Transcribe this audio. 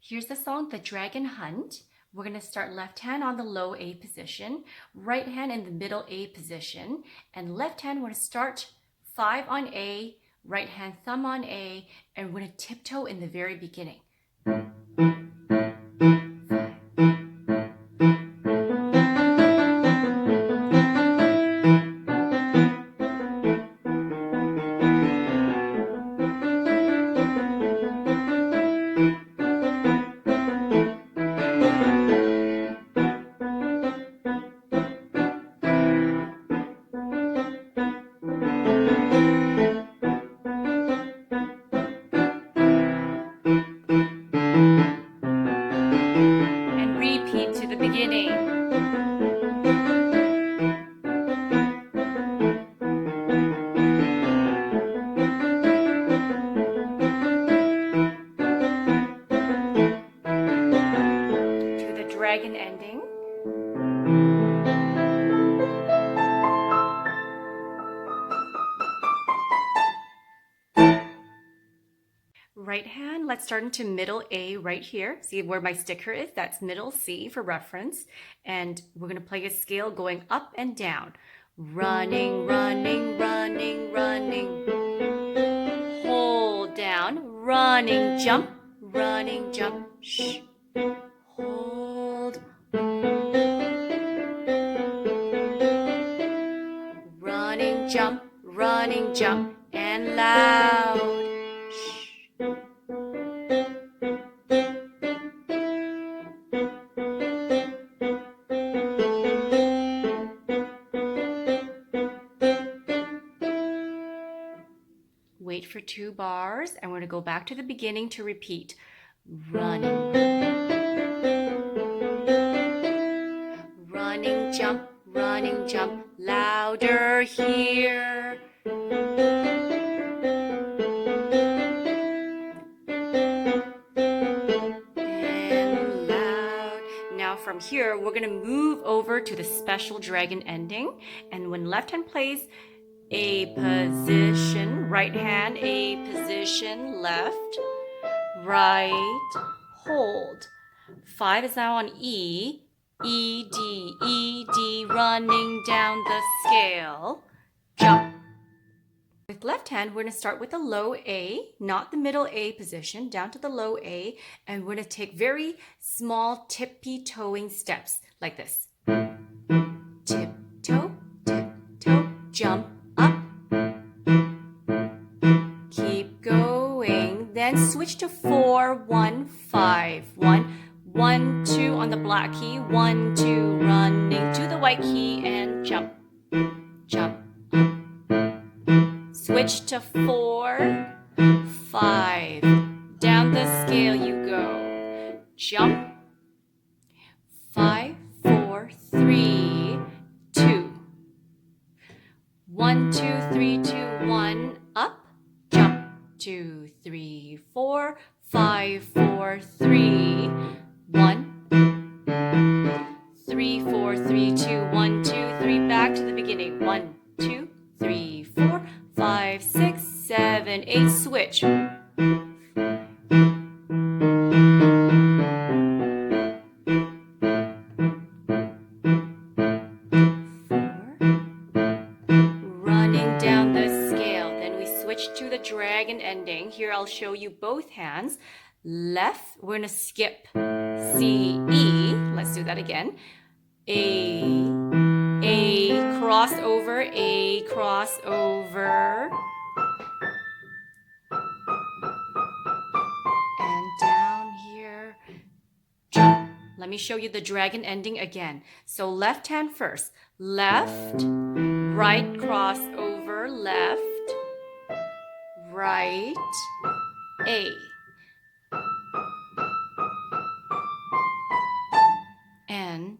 Here's the song, The Dragon Hunt. We're going to start left hand on the low A position, right hand in the middle A position, and left hand we're going to start 5 on A, right hand thumb on A, and we're going to tiptoe in the very beginning. And repeat to the beginning. To the dragon ending. Right hand, let's start into middle A right here. See where my sticker is? That's middle C for reference. And we're going to play a scale going up and down. Running, running, running, running. Hold down. Running, jump. Running, jump. Shh. Hold. Running, jump. Running, jump. And loud. Wait for 2 bars, and we're going to go back to the beginning to repeat. Running, running, jump, louder here. And loud. Now from here, we're going to move over to the special dragon ending, and when left hand plays, A position, right hand, A position, left, right, hold. 5 is now on E, E, D, running down the scale, jump. With left hand, we're going to start with a low A, not the middle A position, down to the low A, and we're going to take very small tippy-toeing steps like this. Tiptoe, tiptoe, jump. Then switch to 4, 1, 5, 1, 1, 2 on the black key, 1, 2, running to the white key and jump, jump. Switch to 4, 5, down the scale you go, jump, 5, 4, 3, 2, 1, 2, 3, 2, 1, up, jump. 2, 3, 4, 5, 4, 3, 1, 3, 4, 3, 2, 1, 2, 3, back to the beginning. 1, 2, 3, 4, 5, 6, 7, 8, switch. Running down the scale. Then we switch to the dragon ending. Here I'll show you both hands. Left, we're going to skip C, E. Let's do that again. A, crossover, A, crossover. And down here, jump. Let me show you the dragon ending again. So left hand first. Left, right, crossover, left, right, A. And